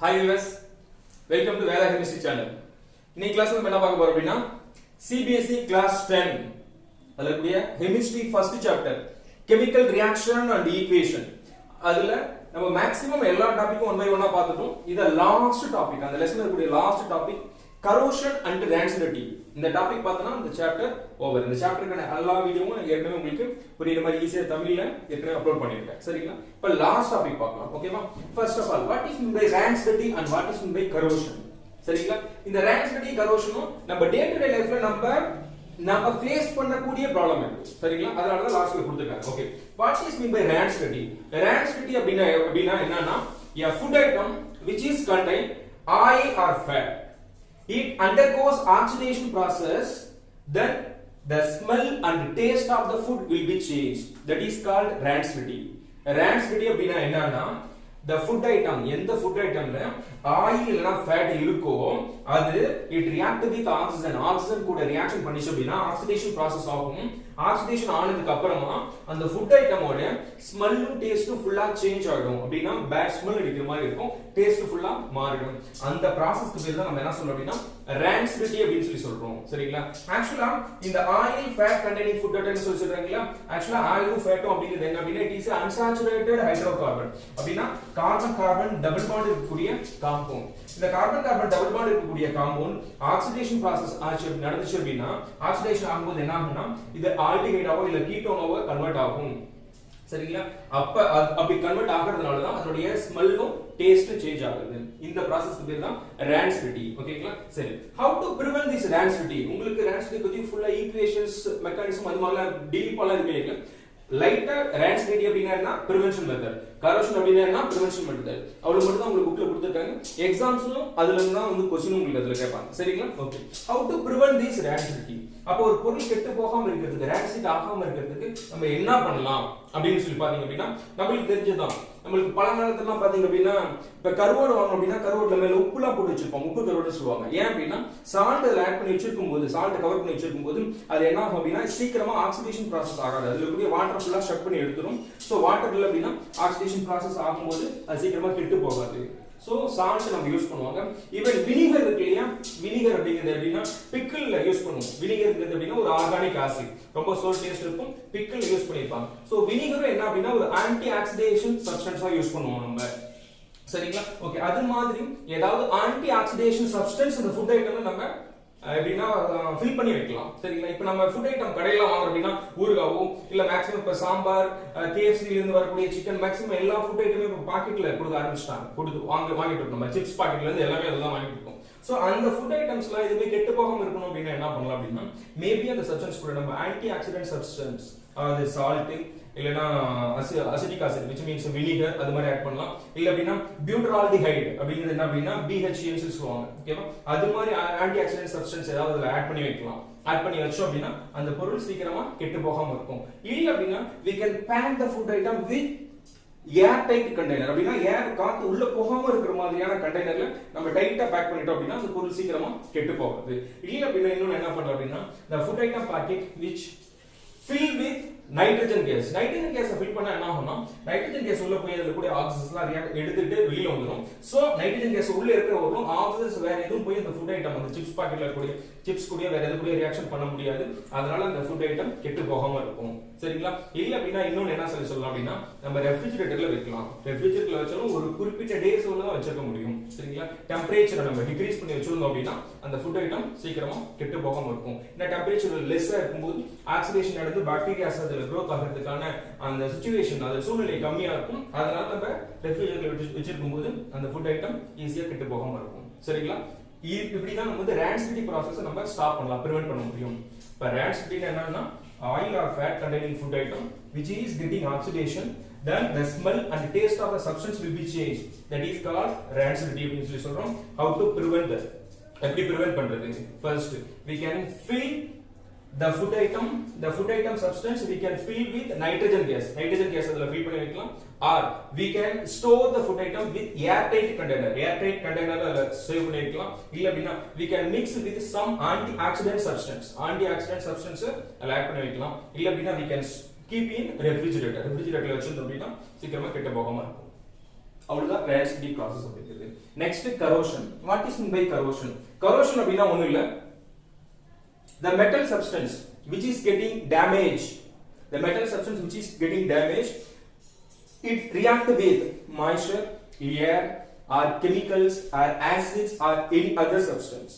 Hi viewers, welcome to Veda Chemistry channel. இன்னைக்கு கிளாஸ்ல நம்ம என்ன பார்க்க போறோம் அப்படினா CBSE class 10 அதுல கூடிய chemistry first chapter chemical reaction and equation அதுல நம்ம மேக்ஸिमम எல்லா டாபிக்கும் 1 by 1 பார்த்துட்டோம். இது லாஸ்ட் டாபிக், அந்த லெசன்ல கூடிய last topic corrosion and rancidity. இந்த டாபிக் பார்த்தனா இந்த சாப்டர் ஓவர். இந்த சாப்டருக்கான எல்லா வீடியோவும் நான் ஏற்கனவே உங்களுக்கு புரியுற மாதிரி ஈஸியா தமிழ்ல ஏற்கனவே அப்லோட் பண்ணிருக்கேன். சரிங்களா? இப்போ லாஸ்ட் டாபிக் பார்க்கலாம். ஓகேவா? First of all what is meant by rancidity and what is meant by corrosion? சரிங்களா? இந்த rancidity corrosion நம்ம டே டு டே லைஃப்ல நம்ம ஃபேஸ் பண்ணக்கூடிய ப்ராப்ளம் இருக்கு. சரிங்களா? அதனால தான் லாஸ்ட்ல கொடுத்திருக்காங்க. Okay. what is meant by rancidity? rancidity அப்படினா என்னன்னா a food item which is contain oil or fat. It undergoes oxidation process, then the smell and taste of the food will be changed. That is called rancidity. Rancidity அப்படினா என்னன்னா the food item, எந்த food itemல oil இல்லனா fat இருக்கோ அது it react with oxygen கூட reaction பண்ணிச்சு அப்படினா oxidation process ஆகும். ஆக்சிடேஷன் ஆனதுக்கு அப்புறமா அந்த ஃபுட் ஐட்டமோட ஸ்மெல்லும் டேஸ்டும் ஃபுல்லா சேஞ்ச் ஆகும். அப்படினா பேட் ஸ்மெல் அடிக்கிற மாதிரி இருக்கும், டேஸ்ட் ஃபுல்லா மாறிடும். அந்த processக்கு பேர் தான் நம்ம என்ன சொல்றோம் அப்படினா rancidity அப்படினு சொல்றோம். சரிங்களா? ஆக்சுவலா இந்த ஆயில் ஃபேட் கண்டெய்னிங் ஃபுட் ஐட்டம்னு சொல்றாங்கல, ஆக்சுவலா ஆயிலும் ஃபேட்டும் அப்படிங்கிறது என்ன அப்படினா it is unsaturated hydrocarbon. அப்படினா கார்பன் கார்பன் டபுள் பாண்ட் இருக்கக்கூடிய காம்பவுண்ட். இந்த கார்பன் கார்பன் டபுள் பாண்ட் இருக்கக்கூடிய காம்பவுண்ட் ஆக்சிடேஷன் process நடந்துச்சு அப்படினா ஆக்சிடேஷன் ஆகும்போது என்ன ஆகும்னா இது ஆல்டிஹைடாவோ இல்ல கீட்டோனாவோ கன்வர்ட் ஆகும். சரிங்களா? அப்படி கன்வர்ட் ஆகிறதுனால தான் அதோட ஸ்மெல்லும் டேஸ்டும் சேஞ்ச் ஆகுது. இந்த processக்கு பேர் தான் rancidity. ஓகேங்களா? சரி, how to prevent this rancidity? உங்களுக்கு rancidity பத்தி ஃபுல்லா ஈக்குவேஷன்ஸ் மெக்கானிசம் அது மாதிரி டீப்பாலாம் இருக்கு. லைட்டா rancidity அப்படினா என்ன prevention method, corrosion அப்படினா என்ன prevention method, அவ்வளவு மட்டும் தான் உங்களுக்கு புக்ல கொடுத்திருக்காங்க. எக்ஸாம்ஸ்லயும் அதுல இருந்து தான் வந்து क्वेश्चन உங்களுக்கு அதுல கேட்பாங்க. சரிங்களா? Okay. how to prevent this rancidity? அப்ப ஒரு பொருள் கெட்டு போகாம இருக்கிறதுக்கு, rancidity ஆகாம இருக்கிறதுக்கு நம்ம என்ன பண்ணலாம் அப்படினு சொல்லி பாத்தீங்க அப்படினா நமக்கு தெரிஞ்சதுதான். நமக்கு பல நேரத்துலலாம் பாத்தீங்க அப்படினா இப்ப கருவாடு வாங்கணும் அப்படினா கருவாடுல மேல உப்புலாம் போட்டு வச்சிருப்போம், உப்பு கருவாடு சொல்லுவாங்க. ஏன் அப்படினா சால்ட் அதுல ஆட் பண்ணி வச்சிருக்கும் போது, சால்ட் கவர் பண்ணி வச்சிருக்கும் போது அது என்ன ஆகும் அப்படினா சீக்கிரமா ஆக்சிடேஷன் process ஆகாது. அதுல இருக்கக்கூடிய வாட்டர் ஃபுல்லா ஷட் பண்ணி எடுத்துரும். சோ வாட்டர் இல்ல அப்படினா ஆக்சிடேஷன் process ஆகும்போது அது சீக்கிரமா கெட்டு போகாது. சோ சால்ட் நம்ம யூஸ் பண்ணுவாங்க. ஈவன் வினிகர் இருக்கு இல்லையா, வினிகர் அப்படிங்கிறது அப்படினா பிக்கிள்ல யூஸ் பண்ணுவோம். வினிகர்ங்கிறது அப்படினா ஒரு ஆர்கானிக் ஆசிட், ரொம்ப சோர் டேஸ்ட் இருக்கும், பிக்கிள் யூஸ் பண்ணிருப்பாங்க. சோ வினிகர் என்ன அப்படினா ஒரு ஆன்டி ஆக்சிடேஷன் சப்ஸ்டன்ஸா யூஸ் பண்ணுவோம் நம்ம. சரிங்களா? ஓகே. அது மாதிரி ஏதாவது ஆன்டி ஆக்சிடேஷன் சப்ஸ்டன்ஸ் இந்த ஃபுட் ஐட்டம்ல நம்ம எப்படின்னா ஃபில் பண்ணி வைக்கலாம். சரிங்களா? இப்போ நம்ம ஃபுட் ஐட்டம் கடையில வாங்குறோம் அப்படின்னா ஊறுகாவோ இல்ல மேக்ஸிமம் இப்ப சாம்பார், KFC ல இருந்து வரக்கூடிய சிக்கன், மேக்ஸிமம் எல்லா ஃபுட் ஐட்டமே இப்போ பாக்கெட்ல கொடுக்க ஆரம்பிச்சிட்டாங்க. வாங்கிட்டு இருக்கோம். நம்ம சிப்ஸ் பாக்கெட்ல இருந்து எல்லாமே அதெல்லாம் வாங்கிட்டு இருக்கோம். சோ அந்த ஃபுட் ஐட்டம்ஸ்லாம் எதுவுமே கெட்டு போகாம இருக்கணும் அப்படின்னா என்ன பண்ணலாம் அப்படின்னா மேபி அந்த சப்ஸ்டன்ஸ் கூட நம்ம ஆன்டி ஆக்சிடென்ட் சப்ஸ்டன்ஸ், அது சால்ட் இல்லனா acetic acid which means vinegar அது மாதிரி ஆட் பண்ணலாம். இல்ல அப்படினா பியூட்டரால்டிஹைட் அப்படிங்கிறது என்ன அப்படினா BHA ன்னு சொல்லுவாங்க. ஓகேவா? அது மாதிரி ஆன்டி ஆக்சிடென்ட் சப்ஸ்டன்ஸ் ஏதாவது அதுல ஆட் பண்ணி வைக்கலாம். ஆட் பண்ணி வச்சோம் அப்படினா அந்த பொருள் சீக்கிரமா கெட்டு போகாம இருக்கும். இல்ல அப்படினா we can pack the food item with airtight container. அப்படினா ஏர் காத்து உள்ள போகாம இருக்கிற மாதிரியான கண்டெய்னர்ல நம்ம டைட்டா பேக் பண்ணிட்டோம் அப்படினா அந்த பொருள் சீக்கிரமா கெட்டு போகாது. இல்ல அப்படினா இன்னும் என்ன பண்றோம் அப்படினா the food item packet which fill with nitrogen gas. nitrogen gas fill பண்ணா என்ன ஆகும்னா nitrogen gas உள்ள போய் அதுல கூட ஆக்சிஜன்ஸ்லாம் எடுத்துட்டு வெளிய வந்துரும். சோ nitrogen gas உள்ள இருக்கிறவங்களும் ஆக்சிஜன்ஸ் வேற எதுவும் போய் அந்த ஃபுட் ஐட்டம், அந்த சிப்ஸ் பாக்கெட்ல இருக்கக்கூடிய சிப்ஸ் கூட வேற எது கூட ரியாக்ஷன் பண்ண முடியாது. அதனால அந்த ஃபுட் ஐட்டம் கெட்டு போகாம இருக்கும். சரிங்களா? இல்ல அப்படினா இன்னொன்னு என்ன சொல்லலாம் அப்படினா நம்ம ரெஃப்ரிஜரேட்டர்ல வைக்கலாம். ரெஃப்ரிஜரேட்டர்ல வச்சாலும் ஒரு குறிப்பிட்ட டேஸ் உள்ள தான் வச்சிருக்க முடியும். சரிங்களா? டெம்பரேச்சரை நம்ம டிக்ரீஸ் பண்ணி வச்சிருந்தோம் அப்படினா அந்த ஃபுட் ஐட்டம் சீக்கிரமா கெட்டு போகாம இருக்கும். இந்த டெம்பரேச்சர் லெஸ்ஸா இருக்கும்போது ஆக்சிடேஷன் நடந்து பாக்டீரியாஸ் அதுல growth ஆகிறதுக்கான அந்த சிச்சுவேஷன், அந்த சூழ்நிலை கம்மியா இருக்கும். அதனால நம்ம ரெஃப்ரிஜரேட்டர்ல வச்சிருக்கும் போது அந்த ஃபுட் ஐட்டம் ஈஸியா கெட்டு போகாம இருக்கும். சரிங்களா? இப்படி தான் நம்ம rancidity process நம்ம ஸ்டாப் பண்ணலாம், பிரிவென்ட் பண்ண முடியும். இப்ப rancidity என்னன்னா oil or fat containing food item which is getting oxidation, then the smell and taste of the substance will be changed. That is called rancidity அப்படின்னு சொல்லி சொல்றோம். How to prevent that? எப்படி prevent பண்றது? First we can fill the food item substance we can fill with nitrogen gas அதுல fill பண்ணி வைக்கலாம். or we can store the food item with airtight containerல save பண்ணி வைக்கலாம். இல்ல அப்படினா we can mix with some antioxidant substance அதுல add பண்ணி வைக்கலாம். இல்ல அப்படினா we can keep in refrigeratorல வச்சிருந்தோம் அப்படினா சீக்கிரமா கெட்டு போகாம இருக்கும். அவ்வளவுதான் reactivity process அப்படிங்கிறது. Next corrosion. What is meant by corrosion? Corrosion அப்படினா ஒண்ணும் இல்ல, the metal substance which is getting damaged, the metal substance which is getting damaged, it react with moisture, air or chemicals or acids or any other substance.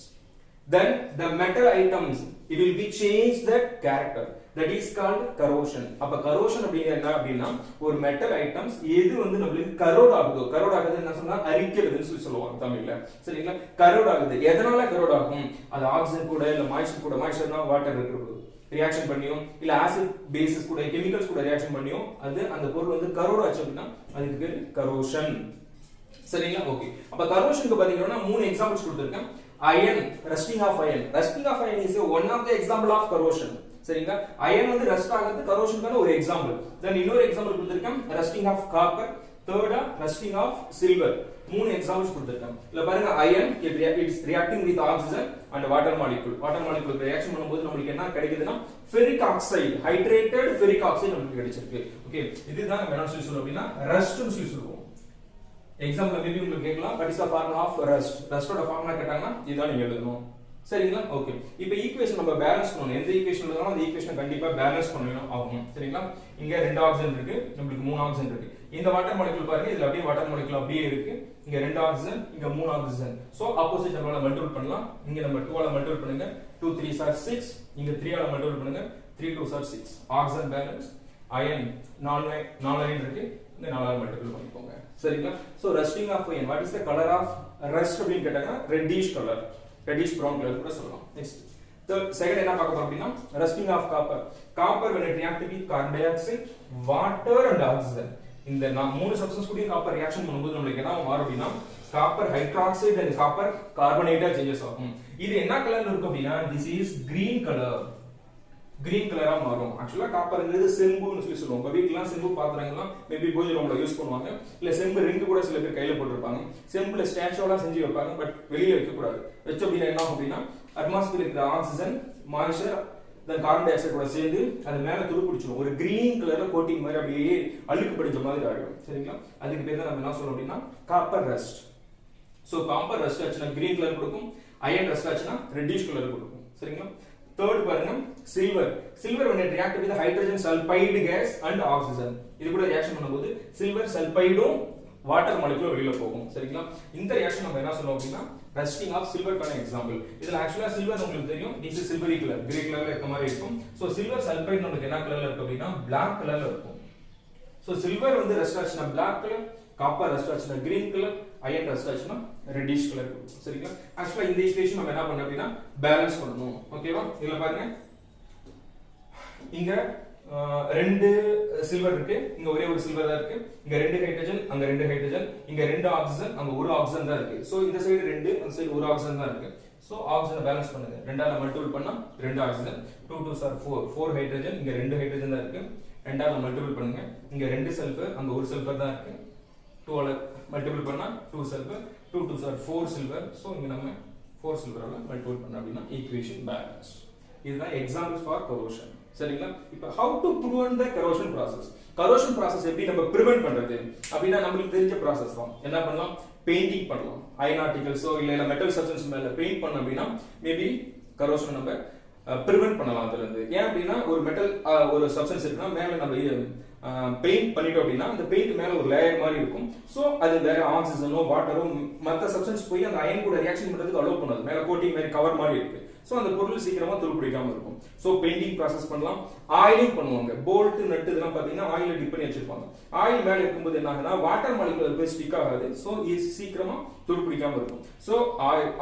Then the metal items, it will be change that character, that is called corrosion. அப்ப corrosion அப்படினா என்ன அப்படினா ஒரு metal items எது வந்து நமக்கு corrode ஆகுதோ, corrode ஆகுது என்ன சொன்னா அரிக்கிறதுன்னு சொல்லுவாங்க தமிழ்ல, சரிங்களா? corrode ஆகுது, எதனால corrode ஆகும்? அது ஆக்சிஜன் கூட இல்ல மாய்ஸ்சர் கூட, மாய்ஸ்சர்னா வாட்டர் இருக்கிறது ரியாக்ஷன் பண்ணியும் இல்ல ஆசிட் பேசிஸ் கூட கெமிக்கல்ஸ் கூட ரியாக்ஷன் பண்ணியும் அது அந்த பொருள் வந்து கரோட் ஆச்சு அப்படினா அதுக்கு பேர் கரோஷன், சரிங்களா? ஓகே, அப்ப கரோஷனுக்கு பாத்தீங்கன்னா மூணு எக்ஸாம்பிள்ஸ் கொடுத்திருக்கேன். iron, rusting of iron. Rusting of iron is one of the example of corrosion, சரிங்களா? iron வந்து ரஸ்ட் ஆகுது கரோஷனுக்கான ஒரு எக்ஸாம்பிள். தென் இன்னொரு எக்ஸாம்பிள் கொடுத்திருக்கேன் rusting of copper, third rusting of silver. மூணு எக்ஸாம்பிள்ஸ் கொடுத்திருக்கேன். இல்ல பாருங்க, iron it is reacting with oxygen and water molecule. water molecule reaction பண்ணும்போது நமக்கு என்ன கிடைக்குதுன்னா ferric oxide, hydrated ferric oxide நமக்கு கிடைச்சிருக்கு. ஓகே, இதுதான் நம்ம என்ன சொல்றோம் அப்படினா ரஸ்ட்னு சொல்லுவோம். எக்ஸாம்பிள் மேபி உங்களுக்கு கேட்கலாம், what is the formula of rust? ரஸ்டோட ஃபார்முலா கேட்டாங்கன்னா இதான் நீங்க எழுதணும், சரிங்களா? ஓகே, இப்போ ஈக்குவேஷன் நம்ம பேலன்ஸ் பண்ணனும். எந்த ஈக்குவேஷன் எழுதணும் அந்த ஈக்குவேஷனை கண்டிப்பா பேலன்ஸ் பண்ணனும் ஆகும், சரிங்களா? இங்க 2 ஆக்சிஜன் இருக்கு, நமக்கு 3 ஆக்சிஜன் இருக்கு. இந்த வாட்டர் மாலிக்யூல் பாருங்க, இதுல அப்படியே வாட்டர் மாலிக்யூல் அப்படியே இருக்கு. இங்க 2 ஆக்சிஜன், இங்க 3 ஆக்சிஜன். சோ ஆப்போசிட் நம்மளால மல்டிபிள் பண்ணலாம். இங்க நம்ம 2 ஆல மல்டிபிள் பண்ணுங்க, 2 3s are 6. இங்க 3 ஆல மல்டிபிள் பண்ணுங்க, 3 2s are 6. Oxygen balance, iron 4 iron இருக்கு, இந்த 4 ஆல மல்டிபிள் பண்ணிக்கோங்க, சரிங்களா? So rusting of iron, what is the colour of rust அப்படினு கேட்டாங்கன்னா reddish colour, reddish brown colour கூட சொல்லலாம். நெக்ஸ்ட் செகண்ட் என்ன பார்க்க போறோம் அப்படினா rusting of copper. Copper when it react with carbon dioxide, water and oxygen, இந்த மூணு சப்ஸ்டன்ஸ் கூட காப்பர் ரியாக்ஷன் பண்ணும்போது நமக்கு என்ன மாறும் அப்படினா காப்பர் ஹைட்ராக்சைடு and காப்பர் கார்பனேட்டா சேஞ்சஸ் ஆகும். இது என்ன கலர்ல இருக்கு அப்படினா this is green color, green கலரா மாறும். ஆக்சுவலா காப்பர்ங்கிறது செம்புன்னு சொல்லுவோம். உங்க வீட்லலாம் செம்பு பாத்திரங்கள்லாம் மேபி பூஜை ரூம்ல யூஸ் பண்ணுவாங்க, இல்ல செம்பு ரிங் கூட சில பேர் கையில போட்டுருப்பாங்க. செம்புல ஸ்டாச்சுவெல்லாம் செஞ்சு வைப்பாங்க, பட் வெளியே வைக்க கூடாது. வெச்ச அப்படினா என்ன ஆகும் அப்படினா அட்மாஸ்பியர்ல இருக்கிற ஆக்சிஜன், மாய்ஸ்சர், தென் கார்பன் டை ஆக்சைடு கூட சேர்ந்து அது மேல துரு பிடிச்சிடும். ஒரு கிரீன் கலர்ல கோட்டிங் மாதிரி அப்படியே அழுக்கு படிச்ச மாதிரி ஆயிடும், சரிங்களா? அதுக்கு பேர் தான் நம்ம என்ன சொல்றோம் அப்படினா copper rust. So copper rust ஆச்சுனா கிரீன் கலர் கொடுக்கும், அயன் ரஸ்ட் ஆச்சுனா ரெட்டிஷ் கலர் கொடுக்கும், சரிங்களா? தேர்ட் பாருங்க silver. Silver when it react with hydrogen sulfide gas and oxygen, இது கூட ரியாக்ஷன் பண்ணும்போது சில்வர் சல்பைடும் வாட்டர் மாலிக்யூல் வெளியில போகும், சரிங்களா? இந்த ரியாக்ஷன் நம்ம என்ன சொல்றோம் அப்படினா ரஸ்டிங் ஆஃப் சில்வர்க்கான எக்ஸாம்பிள். இதுல ஆக்சுவலா சில்வர் உங்களுக்கு தெரியும், this is silvery color, grey கலர்ல இருக்க மாதிரி இருக்கும். சோ சில்வர் சல்பைட் நமக்கு என்ன கலர்ல இருக்கு அப்படினா black கலர்ல இருக்கும். சோ சில்வர் வந்து ரஸ்ட் ஆச்சுனா black கலர், காப்பர் ரஸ்ட் ஆச்சுனா green கலர், அயன் ரஸ்ட் ஆச்சுனா ரெட்டிஷ் கலர் இருக்கும், சரிங்களா? ஆக்சுவலா இந்த ஈக்குவேஷன் நம்ம என்ன பண்ணனும் அப்படினா பேலன்ஸ் பண்ணனும், ஓகேவா? இதுல பாருங்க, இங்க ரெண்டு சில்வர் இருக்கு, இங்க ஒரே ஒரு சில்வர் தான் இருக்கு. இங்க 2 ஹைட்ரஜன், அங்க 2 ஹைட்ரஜன், இங்க 2 ஆக்சிஜன், அங்க 1 ஆக்சிஜன் தான் இருக்கு. சோ இந்த சைடு 2, அந்த சைடு 1 ஆக்சிஜன் தான் இருக்கு. சோ ஆக்சிஜனை பேலன்ஸ் பண்ணுங்க. 2 ஆல மல்டிபிள் பண்ணா 2 ஆக்சிஜன், 2 2s are 4, 4 ஹைட்ரஜன், இங்க 2 ஹைட்ரஜன் தான் இருக்கு. 2 ஆல மல்டிபிள் பண்ணுங்க, இங்க 2 சல்ஃபர், அங்க 1 சல்ஃபர் தான் இருக்கு. 2 ஆல மல்டிபிள் பண்ணா 2 sulphur, 2 2s are 4 silver. So இங்க நம்ம 4 சில்வரால மல்டிபிள் பண்ணா அப்படினா ஈக்குவேஷன் பேலன்ஸ். இதுதான் எக்ஸாம்பிள்ஸ் ஃபார் corrosion, சரிங்களா? இப்போ how to prevent the corrosion process. corrosion process எப்படி நம்ம prevent பண்றது அப்படினா நமக்கு தெரிஞ்ச process தான். என்ன பண்ணலாம்? பெயிண்டிங் பண்ணலாம். அயன் ஆர்டிகல்ஸோ இல்ல மெட்டல் சப்ஸ்டன்ஸ் மேல பெயிண்ட் பண்ண அப்படினா மேபி corrosion நம்ம prevent பண்ணலாம் அதுல இருந்து. ஏன் அப்படினா ஒரு மெட்டல் ஒரு சப்ஸ்டன்ஸ் இருக்குனா மேல நம்ம பெயிண்ட் பண்ணிட்டோம் அப்படினா அந்த பெயிண்ட் மேல ஒரு லேயர் மாதிரி இருக்கும். சோ அது வேற ஆக்சிஜனோ வாட்டரோ மத்த சப்ஸ்டன்ஸ் போய் அந்த அயன் கூட ரியாக்ஷன் பண்றதுக்கு அலோ பண்ணாது. மேல கோட்டிங் மாதிரி கவர் மாதிரி இருக்கு. சோ அந்த பொருள் சீக்கிரமா துருப்பிடிக்காம இருக்கும். சோ பெயிண்டிங் process பண்ணலாம். ஆயிலிங் பண்ணுவாங்க. போல்ட் நட் இதெல்லாம் பாத்தீங்கன்னா ஆயில டிப் பண்ணி வச்சிருப்பாங்க. ஆயில் மேல இருக்கும்போது என்ன ஆகுதுன்னா வாட்டர் மாலிக்யூல் போய் ஸ்டிக் ஆகாது. சோ இது சீக்கிரமா துருப்பிடிக்காம இருக்கும். சோ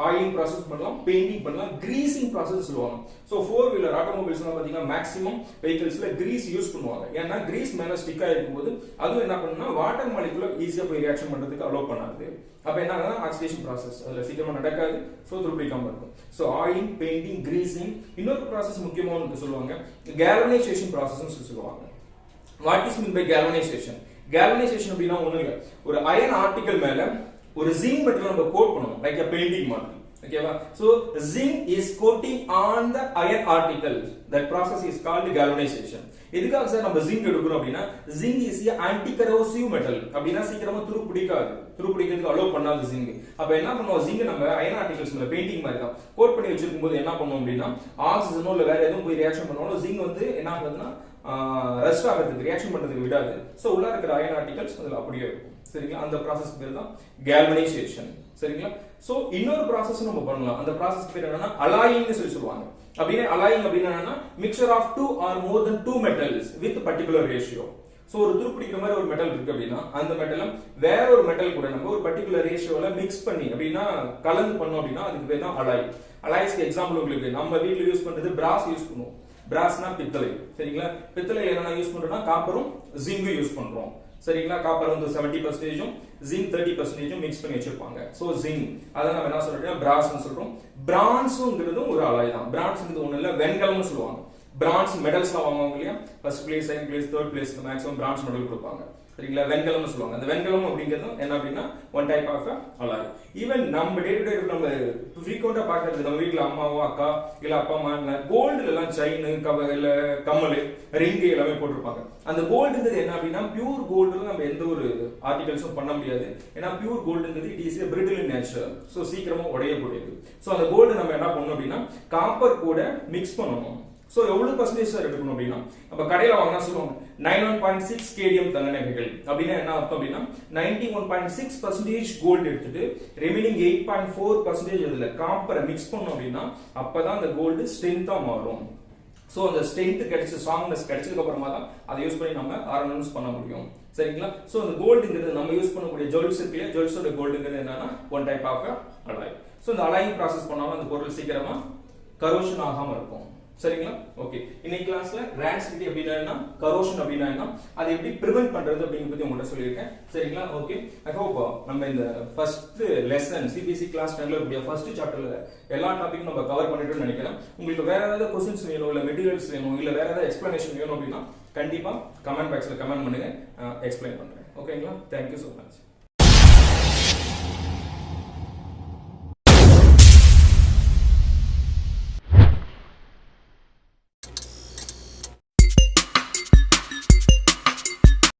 ஆயிலிங் process பண்ணலாம், பெயிண்டிங் பண்ணலாம், கிரீசிங் process சொல்லுவாங்க. சோ 4 வீலர் ஆட்டோமொபைல்ஸ் எல்லாம் பாத்தீங்கன்னா மேக்ஸிமம் வெஹிக்கிள்ஸ்ல கிரீஸ் யூஸ் பண்ணுவாங்க. ஏன்னா கிரீஸ் மேல ஸ்டிக் ஆயிருக்கும்போது அது என்ன பண்ணும்னா வாட்டர் மாலிக்யூல் ஈஸியா போய் ரியாக்ஷன் பண்றதுக்கு அலோ பண்ணாது. அப்ப என்ன ஆகுதுன்னா ஆக்சிடேஷன் process அதுல சீக்கிரமா நடக்காது. சோ துருப்பிடிக்காம இருக்கும். So oiling, painting, greasing. இன்னொரு process முக்கியமான சொல்லுவாங்க galvanization process னு சொல்லுவாங்க. What is meant by galvanization? galvanization அப்படினா ஒண்ணும் இல்ல, ஒரு அயன் ஆர்டிகல் மேல ஒரு ஜிங்க் மெட்டல் நம்ம கோட் பண்ணுவோம், லைக் a painting மாதிரி. ஓகேவா? so zinc is coating on the iron particles, that process is called galvanization. எதுக்காக சார் நம்ம zinc எடுக்கிறோம் அப்படின்னா zinc is a anti corrosive metal. அப்படினா சீக்கிரமா துரு பிடிக்காது, துரு பிடிக்கிறதுக்கு அலோ பண்ணாது zinc. அப்ப என்ன பண்ணுவோம், zinc நம்ம iron particles மேல பெயிண்டிங் மாதிரி தான் கோட் பண்ணி வச்சிருக்கும் போது என்ன பண்ணுவோம் அப்படின்னா ஆக்சிஜனோ இல்ல வேற எதுவும் போய் ரியாக்ஷன் பண்ணாலும் zinc வந்து என்ன ஆகுதுன்னா ரெஸ்ட் ஆகிறதுக்கு ரியாக்ஷன் பண்றதுக்கு விடாது. சோ உள்ள இருக்கிற அயன் பார்ட்டிகல்ஸ் அதுல அப்படியே இருக்கும். சரிங்களா? அந்த process பேர் தான் galvanization. சரிங்களா? சோ இன்னொரு process நம்ம பண்ணலாம். அந்த process பேர் என்னன்னா alloying னு சொல்லுவாங்க. அப்படினா alloying அப்படினா என்னன்னா mixture of two or more than two metals with particular ratio. So ஒரு துருப்பிடிக்கிற மாதிரி ஒரு மெட்டல் இருக்கு அப்படின்னா அந்த மெட்டலை வேற ஒரு மெட்டல் கூட நம்ம ஒரு பர்టిక్యులர் ரேஷியோல மிக்ஸ் பண்ணி அப்படினா கலந்து பண்ணோம் அப்படினா அதுக்கு பேர் தான் அலாய். அலாய்ஸ்க்கு எக்ஸாம்பிள் உங்களுக்கு நம்ம வீட்ல யூஸ் பண்றது brass யூஸ் பண்ணுவோம். brassனா பித்தளை. சரிங்களா? பித்தளை என்னன்னா யூஸ் பண்றோம்னா காப்பரும் ஜிங்கும் யூஸ் பண்றோம். சரிங்களா? காப்பர் வந்து 70% ஜிங்க் 30% மிக்ஸ் பண்ணி வச்சிருப்பாங்க. சோ ஜிங்க் அத நம்ம என்ன சொல்றோம்னா பிராஸ்னு சொல்றோம். பிரான்ஸ்ங்கிறது ஒரு அலாய் தான். பிரான்ஸ்ங்கிறது ஒண்ணு இல்ல வெண்கலம்னு சொல்லுவாங்க. பிரான்ஸ் மெடல்ஸ்லாம் வாங்குவாங்க இல்லையா? First place, second place, third place maximum bronze medal கொடுப்பாங்க. சரிங்களா? வெண்கலம்னு சொல்லுவாங்க. அந்த வெண்கலம் அப்படிங்கிறது என்ன அப்படின்னா one type of alloy. Even நம்ம டே டு டே நம்ம ஃப்ரீக்வெண்டா பார்க்கிறது நம்ம வீட்ல அம்மாவோ அக்கா இல்ல அப்பா அம்மா கோல்டுல எல்லாம் செயின் இல்ல கம்மல் ரிங் எல்லாமே போட்டிருப்பாங்க. அந்த கோல்டுங்கிறது என்ன அப்படின்னா பியூர் கோல்டுல நம்ம எந்த ஒரு ஆர்டிகல்ஸும் பண்ண முடியாது. ஏன்னா பியூர் கோல்டுங்கிறது it is brittle in nature. So சீக்கிரமா உடையக்கூடியது. சோ அந்த கோல்டு நம்ம என்ன பண்ணணும் அப்படின்னா காப்பர் கூட மிக்ஸ் பண்ணணும். சோ எவ்வளவு பர்சன்டேஜ் சார் எடுக்கணும் அப்படின்னா அப்ப கடையில வாங்கினா சொல்லுவாங்க 91.6 kdm தங்க நகைகள் அப்படின்னா என்ன அர்த்தம் அப்படின்னா 91.6% கோல்ட் எடுத்துட்டு ரிமைனிங் 8.4% அதுல காப்பரை மிக்ஸ் பண்ணோம் அப்படின்னா அப்பதான் அந்த கோல்டு ஸ்ட்ரென்த்தா மாறும். சோ அந்த ஸ்ட்ரென்த் கிடைச்சு ஸ்ட்ராங்னஸ் கிடைச்சதுக்கு அப்புறமா தான் அதை யூஸ் பண்ணி நம்ம ஆர்னமெண்ட்ஸ் பண்ண முடியும். சரிங்களா? சோ அந்த கோல்டுங்கிறது நம்ம யூஸ் பண்ணக்கூடிய ஜுவல்ஸ் இருக்குல்ல, ஜுவல்ஸோட கோல்டுங்கிறது என்னன்னா one type of alloy. So இந்த அலாயிங் ப்ராசஸ் பண்ணாலும் அந்த பொருள் சீக்கிரமா கரோஷன் ஆகாம இருக்கும். சரிங்களா? ஓகே. இன்னைக்கு கிளாஸ்ல ரேன்சிட்டி அப்படினா கரோஷன் அப்படினா என்ன, அதை எப்படி பிரிவென்ட் பண்றது அப்படிங்கறத பத்தி உங்கள்ட்ட சொல்லியிருக்கேன். சரிங்களா? ஓகே. ஐ ஹோப் நம்ம இந்த ஃபர்ஸ்ட் லெசன் சிபிஎஸ்இ கிளாஸ் 10ல இருக்கக்கூடிய ஃபர்ஸ்ட் சாப்டர்ல எல்லா டாபிக்கும் நம்ம கவர் பண்ணிட்டோம்னு நினைக்கிறேன். உங்களுக்கு வேற ஏதாவது क्वेश्चंस வேணும் இல்ல மெட்டீரியல்ஸ் வேணும் இல்ல வேற ஏதாவது எக்ஸ்பிளனேஷன் வேணும் அப்படினா கண்டிப்பா கமெண்ட் பாக்ஸ்ல கமெண்ட் பண்ணுங்க, எக்ஸ்பிளைன் பண்றேன். ஓகேங்களா? Thank you so much.